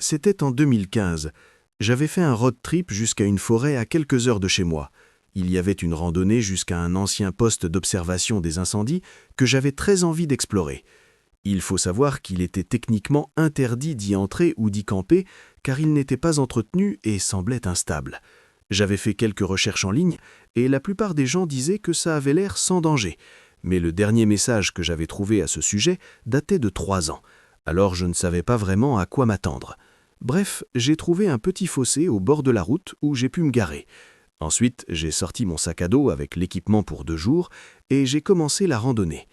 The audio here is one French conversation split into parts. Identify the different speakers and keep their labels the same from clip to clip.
Speaker 1: C'était en 2015. J'avais fait un road trip jusqu'à une forêt à quelques heures de chez moi. Il y avait une randonnée jusqu'à un ancien poste d'observation des incendies que j'avais très envie d'explorer. Il faut savoir qu'il était techniquement interdit d'y entrer ou d'y camper car il n'était pas entretenu et semblait instable. J'avais fait quelques recherches en ligne et la plupart des gens disaient que ça avait l'air sans danger. Mais le dernier message que j'avais trouvé à ce sujet datait de 3 ans. Alors je ne savais pas vraiment à quoi m'attendre. Bref, j'ai trouvé un petit fossé au bord de la route où j'ai pu me garer. Ensuite, j'ai sorti mon sac à dos avec l'équipement pour 2 jours et j'ai commencé la randonnée.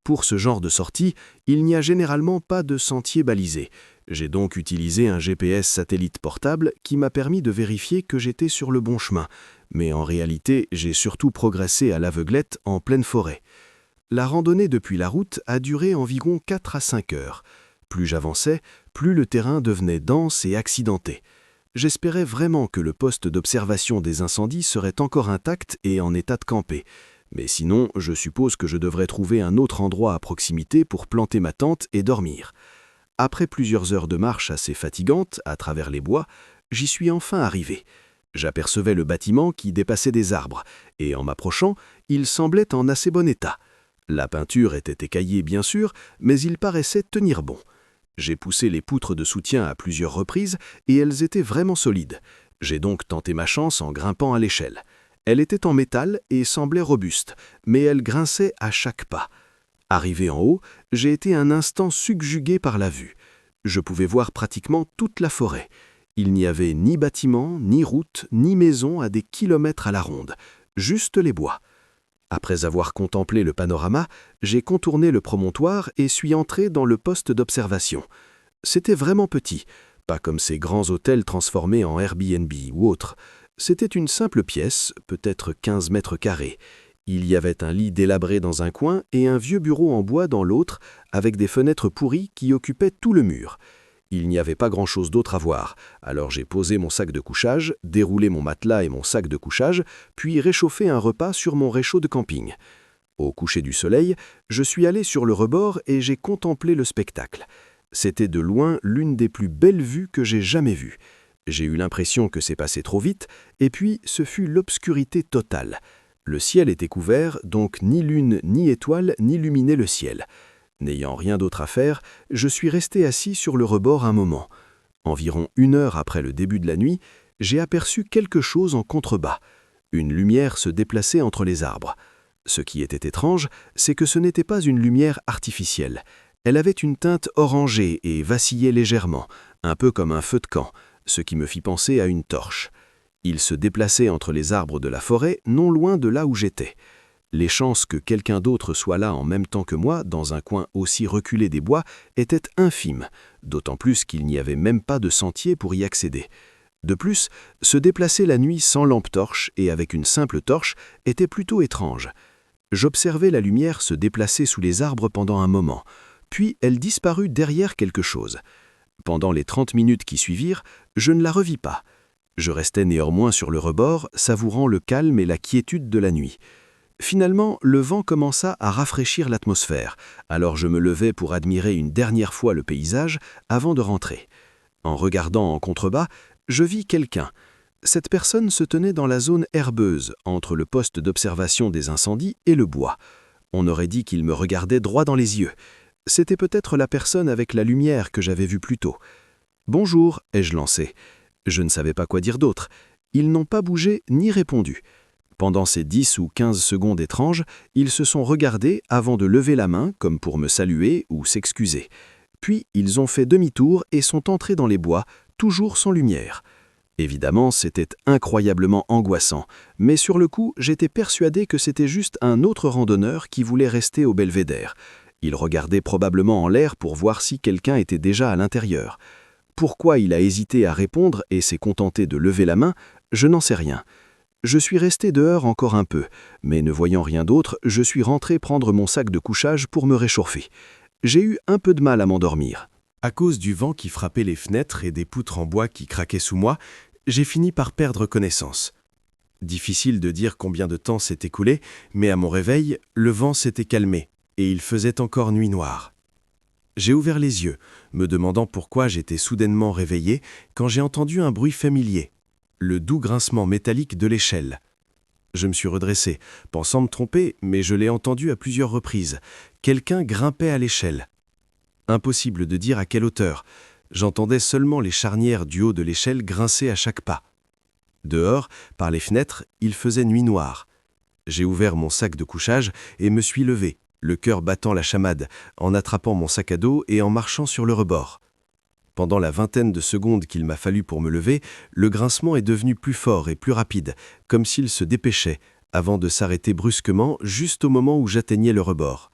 Speaker 1: Pour ce genre de sortie, il n'y a généralement pas de sentier balisé. J'ai donc utilisé un GPS satellite portable qui m'a permis de vérifier que j'étais sur le bon chemin. Mais en réalité, j'ai surtout progressé à l'aveuglette en pleine forêt. La randonnée depuis la route a duré environ 4 à 5 heures. Plus j'avançais, plus le terrain devenait dense et accidenté. J'espérais vraiment que le poste d'observation des incendies serait encore intact et en état de camper. Mais sinon, je suppose que je devrais trouver un autre endroit à proximité pour planter ma tente et dormir. Après plusieurs heures de marche assez fatigantes à travers les bois, j'y suis enfin arrivé. J'apercevais le bâtiment qui dépassait des arbres, et en m'approchant, il semblait en assez bon état. La peinture était écaillée bien sûr, mais il paraissait tenir bon. J'ai poussé les poutres de soutien à plusieurs reprises, et elles étaient vraiment solides. J'ai donc tenté ma chance en grimpant à l'échelle. Elle était en métal et semblait robuste, mais elle grinçait à chaque pas. Arrivé en haut, j'ai été un instant subjugué par la vue. Je pouvais voir pratiquement toute la forêt. Il n'y avait ni bâtiment, ni route, ni maison à des kilomètres à la ronde, juste les bois. Après avoir contemplé le panorama, j'ai contourné le promontoire et suis entré dans le poste d'observation. C'était vraiment petit, pas comme ces grands hôtels transformés en Airbnb ou autres. C'était une simple pièce, peut-être 15 mètres carrés. Il y avait un lit délabré dans un coin et un vieux bureau en bois dans l'autre, avec des fenêtres pourries qui occupaient tout le mur. Il n'y avait pas grand-chose d'autre à voir, alors j'ai posé mon sac de couchage, déroulé mon matelas et mon sac de couchage, puis réchauffé un repas sur mon réchaud de camping. Au coucher du soleil, je suis allé sur le rebord et j'ai contemplé le spectacle. C'était de loin l'une des plus belles vues que j'ai jamais vues. J'ai eu l'impression que c'est passé trop vite, et puis ce fut l'obscurité totale. Le ciel était couvert, donc ni lune ni étoile n'illuminaient le ciel. N'ayant rien d'autre à faire, je suis resté assis sur le rebord un moment. Environ 1 heure après le début de la nuit, j'ai aperçu quelque chose en contrebas. Une lumière se déplaçait entre les arbres. Ce qui était étrange, c'est que ce n'était pas une lumière artificielle. Elle avait une teinte orangée et vacillait légèrement, un peu comme un feu de camp, ce qui me fit penser à une torche. Il se déplaçait entre les arbres de la forêt, non loin de là où j'étais. Les chances que quelqu'un d'autre soit là en même temps que moi, dans un coin aussi reculé des bois, étaient infimes, d'autant plus qu'il n'y avait même pas de sentier pour y accéder. De plus, se déplacer la nuit sans lampe torche et avec une simple torche était plutôt étrange. J'observais la lumière se déplacer sous les arbres pendant un moment, puis elle disparut derrière quelque chose. Pendant les 30 minutes qui suivirent, je ne la revis pas. Je restais néanmoins sur le rebord, savourant le calme et la quiétude de la nuit. Finalement, le vent commença à rafraîchir l'atmosphère, alors je me levai pour admirer une dernière fois le paysage avant de rentrer. En regardant en contrebas, je vis quelqu'un. Cette personne se tenait dans la zone herbeuse, entre le poste d'observation des incendies et le bois. On aurait dit qu'il me regardait droit dans les yeux. C'était peut-être la personne avec la lumière que j'avais vue plus tôt. « Bonjour » ai-je lancé. Je ne savais pas quoi dire d'autre. Ils n'ont pas bougé ni répondu. Pendant ces 10 ou 15 secondes étranges, ils se sont regardés avant de lever la main comme pour me saluer ou s'excuser. Puis ils ont fait demi-tour et sont entrés dans les bois, toujours sans lumière. Évidemment, c'était incroyablement angoissant, mais sur le coup, j'étais persuadé que c'était juste un autre randonneur qui voulait rester au belvédère. Il regardait probablement en l'air pour voir si quelqu'un était déjà à l'intérieur. Pourquoi il a hésité à répondre et s'est contenté de lever la main, je n'en sais rien. Je suis resté dehors encore un peu, mais ne voyant rien d'autre, je suis rentré prendre mon sac de couchage pour me réchauffer. J'ai eu un peu de mal à m'endormir. À cause du vent qui frappait les fenêtres et des poutres en bois qui craquaient sous moi, j'ai fini par perdre connaissance. Difficile de dire combien de temps s'est écoulé, mais à mon réveil, le vent s'était calmé et il faisait encore nuit noire. J'ai ouvert les yeux, me demandant pourquoi j'étais soudainement réveillé quand j'ai entendu un bruit familier, le doux grincement métallique de l'échelle. Je me suis redressé, pensant me tromper, mais je l'ai entendu à plusieurs reprises. Quelqu'un grimpait à l'échelle. Impossible de dire à quelle hauteur. J'entendais seulement les charnières du haut de l'échelle grincer à chaque pas. Dehors, par les fenêtres, il faisait nuit noire. J'ai ouvert mon sac de couchage et me suis levé, le cœur battant la chamade, en attrapant mon sac à dos et en marchant sur le rebord. Pendant la vingtaine de secondes qu'il m'a fallu pour me lever, le grincement est devenu plus fort et plus rapide, comme s'il se dépêchait, avant de s'arrêter brusquement juste au moment où j'atteignais le rebord.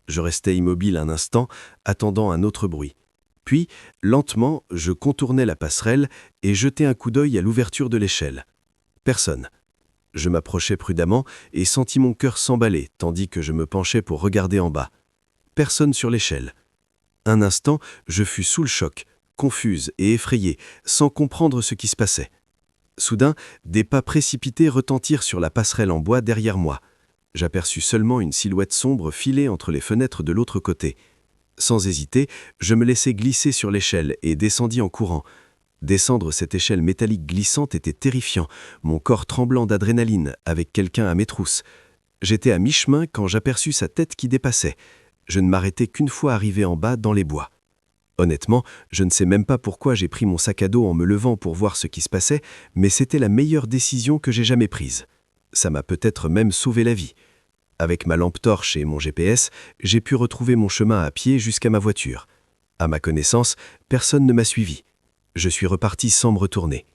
Speaker 1: Je restais immobile un instant, attendant un autre bruit. Puis, lentement, je contournai la passerelle et jetai un coup d'œil à l'ouverture de l'échelle. Personne. Je m'approchai prudemment et sentis mon cœur s'emballer, tandis que je me penchais pour regarder en bas. Personne sur l'échelle. Un instant, je fus sous le choc, confuse et effrayée, sans comprendre ce qui se passait. Soudain, des pas précipités retentirent sur la passerelle en bois derrière moi. J'aperçus seulement une silhouette sombre filer entre les fenêtres de l'autre côté. Sans hésiter, je me laissai glisser sur l'échelle et descendis en courant. Descendre cette échelle métallique glissante était terrifiant, mon corps tremblant d'adrénaline, avec quelqu'un à mes trousses. J'étais à mi-chemin quand j'aperçus sa tête qui dépassait. Je ne m'arrêtai qu'une fois arrivé en bas dans les bois. Honnêtement, je ne sais même pas pourquoi j'ai pris mon sac à dos en me levant pour voir ce qui se passait, mais c'était la meilleure décision que j'ai jamais prise. Ça m'a peut-être même sauvé la vie. Avec ma lampe torche et mon GPS, j'ai pu retrouver mon chemin à pied jusqu'à ma voiture. À ma connaissance, personne ne m'a suivi. Je suis reparti sans me retourner.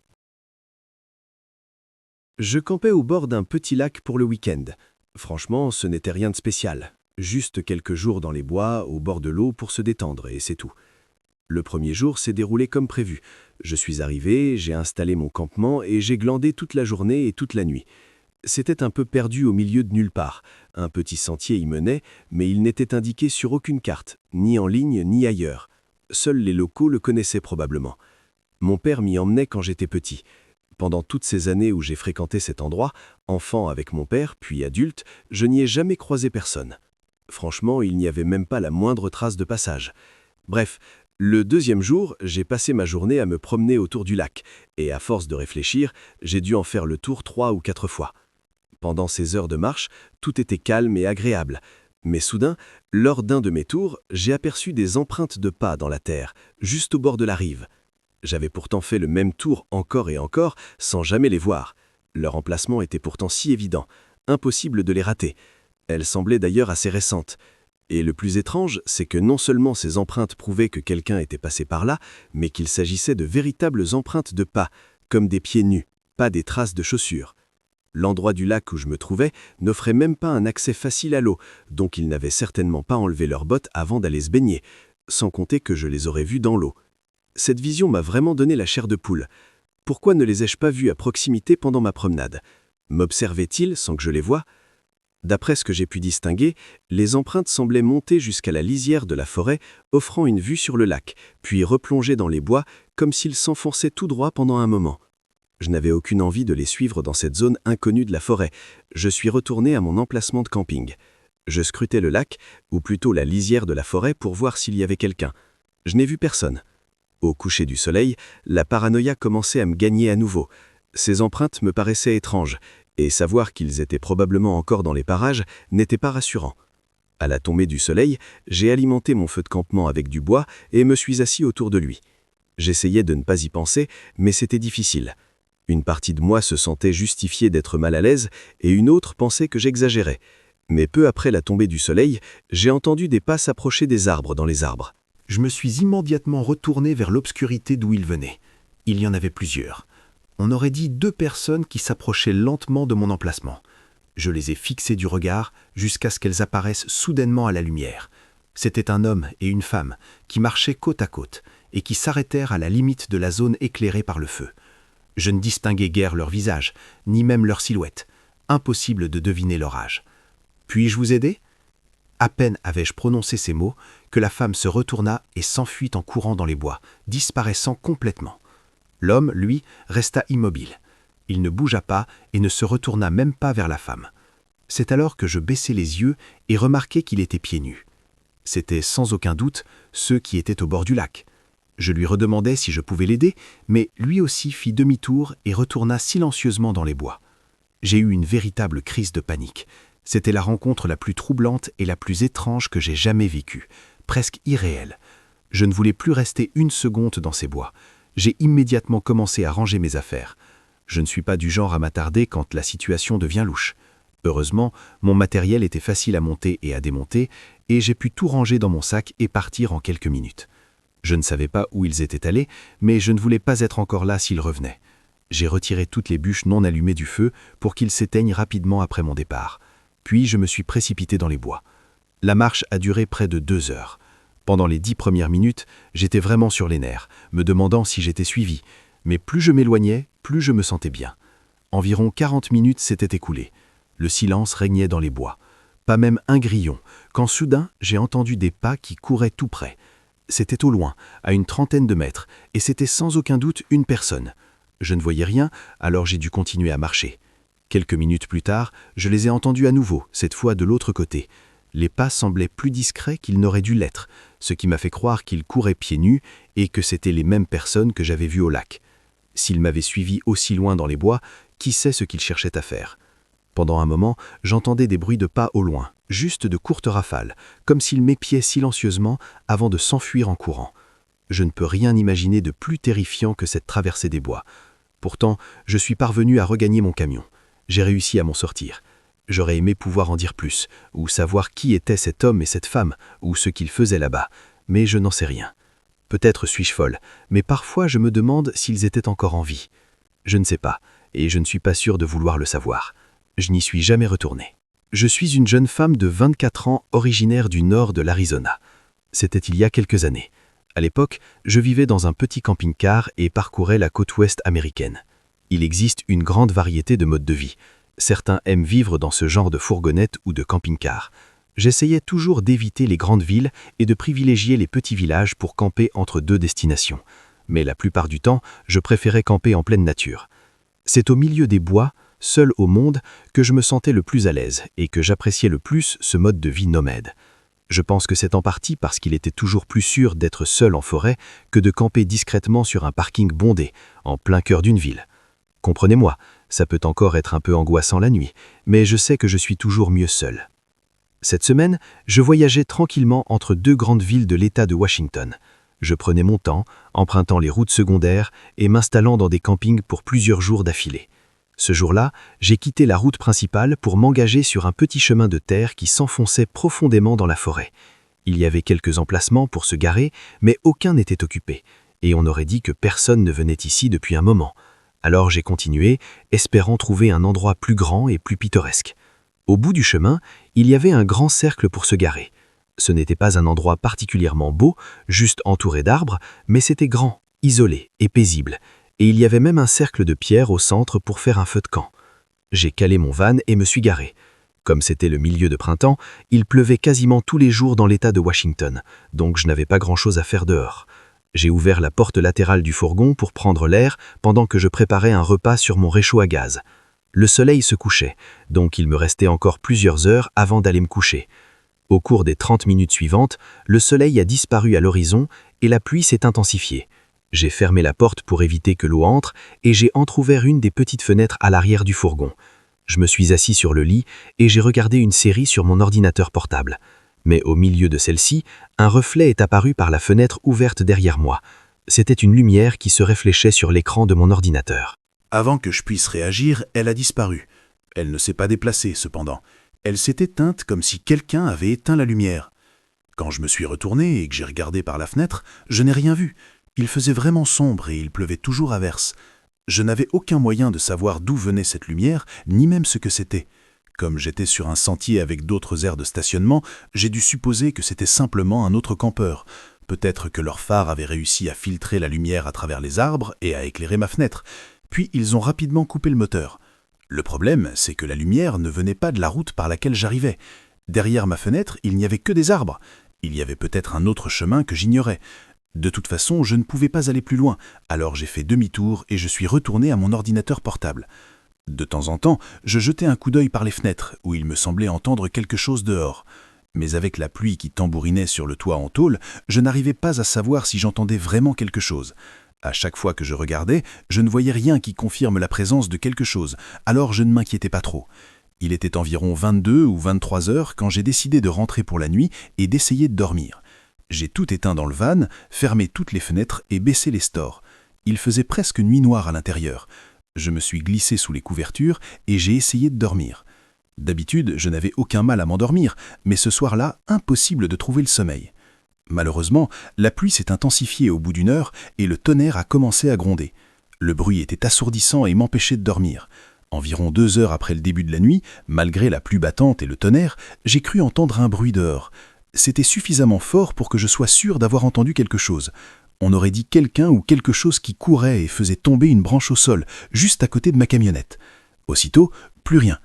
Speaker 1: Je campais au bord d'un petit lac pour le week-end. Franchement, ce n'était rien de spécial. Juste quelques jours dans les bois, au bord de l'eau pour se détendre, et c'est tout. Le premier jour s'est déroulé comme prévu. Je suis arrivé, j'ai installé mon campement et j'ai glandé toute la journée et toute la nuit. C'était un peu perdu au milieu de nulle part. Un petit sentier y menait, mais il n'était indiqué sur aucune carte, ni en ligne ni ailleurs. Seuls les locaux le connaissaient probablement. Mon père m'y emmenait quand j'étais petit. Pendant toutes ces années où j'ai fréquenté cet endroit, enfant avec mon père, puis adulte, je n'y ai jamais croisé personne. Franchement, il n'y avait même pas la moindre trace de passage. Bref, le deuxième jour, j'ai passé ma journée à me promener autour du lac, et à force de réfléchir, j'ai dû en faire le tour 3 ou 4 fois. Pendant ces heures de marche, tout était calme et agréable. Mais soudain, lors d'un de mes tours, j'ai aperçu des empreintes de pas dans la terre, juste au bord de la rive. J'avais pourtant fait le même tour encore et encore, sans jamais les voir. Leur emplacement était pourtant si évident, impossible de les rater. Elles semblaient d'ailleurs assez récentes. Et le plus étrange, c'est que non seulement ces empreintes prouvaient que quelqu'un était passé par là, mais qu'il s'agissait de véritables empreintes de pas, comme des pieds nus, pas des traces de chaussures. L'endroit du lac où je me trouvais n'offrait même pas un accès facile à l'eau, donc ils n'avaient certainement pas enlevé leurs bottes avant d'aller se baigner, sans compter que je les aurais vus dans l'eau. Cette vision m'a vraiment donné la chair de poule. Pourquoi ne les ai-je pas vus à proximité pendant ma promenade? M'observaient-ils sans que je les voie? D'après ce que j'ai pu distinguer, les empreintes semblaient monter jusqu'à la lisière de la forêt, offrant une vue sur le lac, puis replonger dans les bois, comme s'ils s'enfonçaient tout droit pendant un moment. Je n'avais aucune envie de les suivre dans cette zone inconnue de la forêt. Je suis retourné à mon emplacement de camping. Je scrutais le lac, ou plutôt la lisière de la forêt, pour voir s'il y avait quelqu'un. Je n'ai vu personne. Au coucher du soleil, la paranoïa commençait à me gagner à nouveau. Ces empreintes me paraissaient étranges, et savoir qu'ils étaient probablement encore dans les parages n'était pas rassurant. À la tombée du soleil, j'ai alimenté mon feu de campement avec du bois et me suis assis autour de lui. J'essayais de ne pas y penser, mais c'était difficile. Une partie de moi se sentait justifiée d'être mal à l'aise et une autre pensait que j'exagérais. Mais peu après la tombée du soleil, j'ai entendu des pas s'approcher des arbres dans les arbres.
Speaker 2: Je me suis immédiatement retourné vers l'obscurité d'où ils venaient. Il y en avait plusieurs. On aurait dit 2 personnes qui s'approchaient lentement de mon emplacement. Je les ai fixées du regard jusqu'à ce qu'elles apparaissent soudainement à la lumière. C'était un homme et une femme qui marchaient côte à côte et qui s'arrêtèrent à la limite de la zone éclairée par le feu. Je ne distinguais guère leur visage, ni même leur silhouette. Impossible de deviner leur âge. Puis-je vous aider ? À peine avais-je prononcé ces mots que la femme se retourna et s'enfuit en courant dans les bois, disparaissant complètement. L'homme, lui, resta immobile. Il ne bougea pas et ne se retourna même pas vers la femme. C'est alors que je baissai les yeux et remarquai qu'il était pieds nus. C'étaient sans aucun doute ceux qui étaient au bord du lac. Je lui redemandai si je pouvais l'aider, mais lui aussi fit demi-tour et retourna silencieusement dans les bois. J'ai eu une véritable crise de panique. C'était la rencontre la plus troublante et la plus étrange que j'ai jamais vécue, presque irréelle. Je ne voulais plus rester une seconde dans ces bois. J'ai immédiatement commencé à ranger mes affaires. Je ne suis pas du genre à m'attarder quand la situation devient louche. Heureusement, mon matériel était facile à monter et à démonter, et j'ai pu tout ranger dans mon sac et partir en quelques minutes. Je ne savais pas où ils étaient allés, mais je ne voulais pas être encore là s'ils revenaient. J'ai retiré toutes les bûches non allumées du feu pour qu'ils s'éteignent rapidement après mon départ. Puis je me suis précipité dans les bois. La marche a duré près de 2 heures. Pendant les 10 premières minutes, j'étais vraiment sur les nerfs, me demandant si j'étais suivi. Mais plus je m'éloignais, plus je me sentais bien. Environ 40 minutes s'étaient écoulées. Le silence régnait dans les bois. Pas même un grillon, quand soudain j'ai entendu des pas qui couraient tout près. C'était au loin, à une trentaine de mètres, et c'était sans aucun doute une personne. Je ne voyais rien, alors j'ai dû continuer à marcher. Quelques minutes plus tard, je les ai entendus à nouveau, cette fois de l'autre côté. Les pas semblaient plus discrets qu'ils n'auraient dû l'être, ce qui m'a fait croire qu'ils couraient pieds nus et que c'étaient les mêmes personnes que j'avais vues au lac. S'ils m'avaient suivi aussi loin dans les bois, qui sait ce qu'ils cherchaient à faire ? Pendant un moment, j'entendais des bruits de pas au loin, juste de courtes rafales, comme s'ils m'épiaient silencieusement avant de s'enfuir en courant. Je ne peux rien imaginer de plus terrifiant que cette traversée des bois. Pourtant, je suis parvenu à regagner mon camion. J'ai réussi à m'en sortir. J'aurais aimé pouvoir en dire plus, ou savoir qui était cet homme et cette femme, ou ce qu'ils faisaient là-bas, mais je n'en sais rien. Peut-être suis-je folle, mais parfois je me demande s'ils étaient encore en vie. Je ne sais pas, et je ne suis pas sûr de vouloir le savoir. Je n'y suis jamais retourné. Je suis une jeune femme de 24 ans originaire du nord de l'Arizona. C'était il y a quelques années. À l'époque, je vivais dans un petit camping-car et parcourais la côte ouest américaine. Il existe une grande variété de modes de vie. Certains aiment vivre dans ce genre de fourgonnette ou de camping-car. J'essayais toujours d'éviter les grandes villes et de privilégier les petits villages pour camper entre 2 destinations. Mais la plupart du temps, je préférais camper en pleine nature. C'est au milieu des bois, seul au monde, que je me sentais le plus à l'aise et que j'appréciais le plus ce mode de vie nomade. Je pense que c'est en partie parce qu'il était toujours plus sûr d'être seul en forêt que de camper discrètement sur un parking bondé, en plein cœur d'une ville. Comprenez-moi, ça peut encore être un peu angoissant la nuit, mais je sais que je suis toujours mieux seul. Cette semaine, je voyageais tranquillement entre 2 grandes villes de l'État de Washington. Je prenais mon temps, empruntant les routes secondaires et m'installant dans des campings pour plusieurs jours d'affilée. Ce jour-là, j'ai quitté la route principale pour m'engager sur un petit chemin de terre qui s'enfonçait profondément dans la forêt. Il y avait quelques emplacements pour se garer, mais aucun n'était occupé, et on aurait dit que personne ne venait ici depuis un moment. Alors j'ai continué, espérant trouver un endroit plus grand et plus pittoresque. Au bout du chemin, il y avait un grand cercle pour se garer. Ce n'était pas un endroit particulièrement beau, juste entouré d'arbres, mais c'était grand, isolé et paisible, et il y avait même un cercle de pierre au centre pour faire un feu de camp. J'ai calé mon van et me suis garé. Comme c'était le milieu de printemps, il pleuvait quasiment tous les jours dans l'État de Washington, donc je n'avais pas grand-chose à faire dehors. J'ai ouvert la porte latérale du fourgon pour prendre l'air pendant que je préparais un repas sur mon réchaud à gaz. Le soleil se couchait, donc il me restait encore plusieurs heures avant d'aller me coucher. Au cours des 30 minutes suivantes, le soleil a disparu à l'horizon et la pluie s'est intensifiée. J'ai fermé la porte pour éviter que l'eau entre et j'ai entrouvert une des petites fenêtres à l'arrière du fourgon. Je me suis assis sur le lit et j'ai regardé une série sur mon ordinateur portable. Mais au milieu de celle-ci, un reflet est apparu par la fenêtre ouverte derrière moi. C'était une lumière qui se réfléchait sur l'écran de mon ordinateur.
Speaker 3: Avant que je puisse réagir, elle a disparu. Elle ne s'est pas déplacée, cependant. Elle s'est éteinte comme si quelqu'un avait éteint la lumière. Quand je me suis retourné et que j'ai regardé par la fenêtre, je n'ai rien vu. Il faisait vraiment sombre et il pleuvait toujours à verse. Je n'avais aucun moyen de savoir d'où venait cette lumière, ni même ce que c'était. Comme j'étais sur un sentier avec d'autres aires de stationnement, j'ai dû supposer que c'était simplement un autre campeur. Peut-être que leur phare avait réussi à filtrer la lumière à travers les arbres et à éclairer ma fenêtre. Puis ils ont rapidement coupé le moteur. Le problème, c'est que la lumière ne venait pas de la route par laquelle j'arrivais. Derrière ma fenêtre, il n'y avait que des arbres. Il y avait peut-être un autre chemin que j'ignorais. De toute façon, je ne pouvais pas aller plus loin, alors j'ai fait demi-tour et je suis retourné à mon ordinateur portable. De temps en temps, je jetais un coup d'œil par les fenêtres, où il me semblait entendre quelque chose dehors. Mais avec la pluie qui tambourinait sur le toit en tôle, je n'arrivais pas à savoir si j'entendais vraiment quelque chose. À chaque fois que je regardais, je ne voyais rien qui confirme la présence de quelque chose, alors je ne m'inquiétais pas trop. Il était environ 22 ou 23 heures quand j'ai décidé de rentrer pour la nuit et d'essayer de dormir. J'ai tout éteint dans le van, fermé toutes les fenêtres et baissé les stores. Il faisait presque nuit noire à l'intérieur. Je me suis glissé sous les couvertures et j'ai essayé de dormir. D'habitude, je n'avais aucun mal à m'endormir, mais ce soir-là, impossible de trouver le sommeil. Malheureusement, la pluie s'est intensifiée au bout d'une heure et le tonnerre a commencé à gronder. Le bruit était assourdissant et m'empêchait de dormir. Environ 2 heures après le début de la nuit, malgré la pluie battante et le tonnerre, j'ai cru entendre un bruit dehors. C'était suffisamment fort pour que je sois sûr d'avoir entendu quelque chose. On aurait dit quelqu'un ou quelque chose qui courait et faisait tomber une branche au sol, juste à côté de ma camionnette. Aussitôt, plus rien.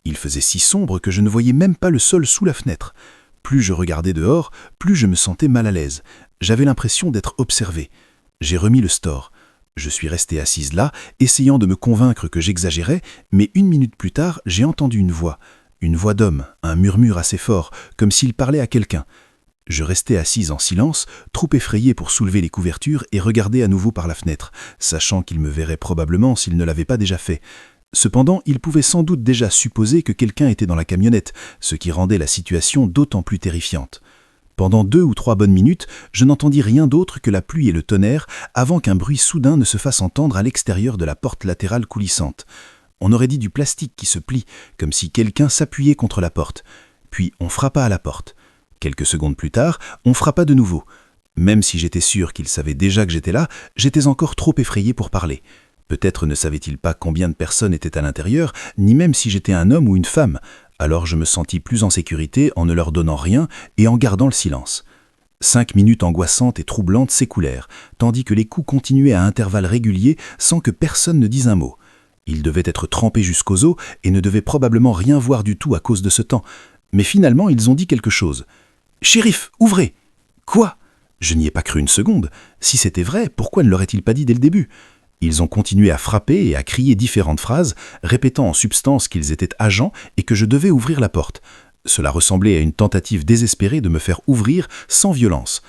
Speaker 3: Il faisait si sombre que je ne voyais même pas le sol sous la fenêtre. Plus je regardais dehors, plus je me sentais mal à l'aise. J'avais l'impression d'être observé. J'ai remis le store. Je suis resté assise là, essayant de me convaincre que j'exagérais, mais 1 minute plus tard, j'ai entendu une voix d'homme, un murmure assez fort, comme s'il parlait à quelqu'un. Je restais assise en silence, trop effrayé pour soulever les couvertures et regarder à nouveau par la fenêtre, sachant qu'il me verrait probablement s'il ne l'avait pas déjà fait. Cependant, il pouvait sans doute déjà supposer que quelqu'un était dans la camionnette, ce qui rendait la situation d'autant plus terrifiante. Pendant 2 ou 3 bonnes minutes, je n'entendis rien d'autre que la pluie et le tonnerre avant qu'un bruit soudain ne se fasse entendre à l'extérieur de la porte latérale coulissante. On aurait dit du plastique qui se plie, comme si quelqu'un s'appuyait contre la porte. Puis on frappa à la porte. Quelques secondes plus tard, on frappa de nouveau. Même si j'étais sûr qu'il savait déjà que j'étais là, j'étais encore trop effrayé pour parler. Peut-être ne savait-il pas combien de personnes étaient à l'intérieur, ni même si j'étais un homme ou une femme. Alors je me sentis plus en sécurité en ne leur donnant rien et en gardant le silence. 5 minutes angoissantes et troublantes s'écoulèrent, tandis que les coups continuaient à intervalles réguliers sans que personne ne dise un mot. Ils devaient être trempés jusqu'aux os et ne devaient probablement rien voir du tout à cause de ce temps. Mais finalement, ils ont dit quelque chose. « Shérif, ouvrez !»« Quoi ?» Je n'y ai pas cru une seconde. Si c'était vrai, pourquoi ne l'auraient-il pas dit dès le début ? Ils ont continué à frapper et à crier différentes phrases, répétant en substance qu'ils étaient agents et que je devais ouvrir la porte. Cela ressemblait à une tentative désespérée de me faire ouvrir sans violence.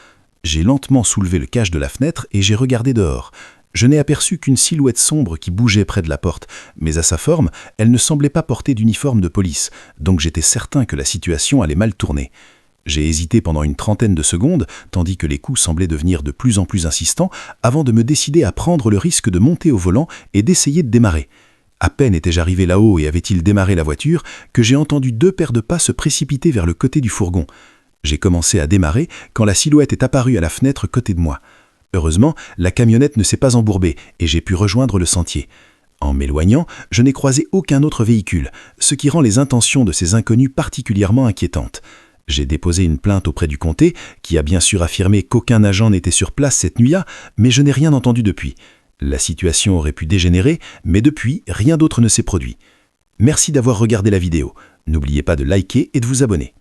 Speaker 3: J'ai lentement soulevé le cache de la fenêtre et j'ai regardé dehors. Je n'ai aperçu qu'une silhouette sombre qui bougeait près de la porte, mais à sa forme, elle ne semblait pas porter d'uniforme de police, donc j'étais certain que la situation allait mal tourner. J'ai hésité pendant une trentaine de secondes, tandis que les coups semblaient devenir de plus en plus insistants, avant de me décider à prendre le risque de monter au volant et d'essayer de démarrer. À peine étais-je arrivé là-haut et avait-il démarré la voiture, que j'ai entendu 2 paires de pas se précipiter vers le côté du fourgon. J'ai commencé à démarrer quand la silhouette est apparue à la fenêtre côté de moi. Heureusement, la camionnette ne s'est pas embourbée et j'ai pu rejoindre le sentier. En m'éloignant, je n'ai croisé aucun autre véhicule, ce qui rend les intentions de ces inconnus particulièrement inquiétantes. J'ai déposé une plainte auprès du comté, qui a bien sûr affirmé qu'aucun agent n'était sur place cette nuit-là, mais je n'ai rien entendu depuis. La situation aurait pu dégénérer, mais depuis, rien d'autre ne s'est produit. Merci d'avoir regardé la vidéo. N'oubliez pas de liker et de vous abonner.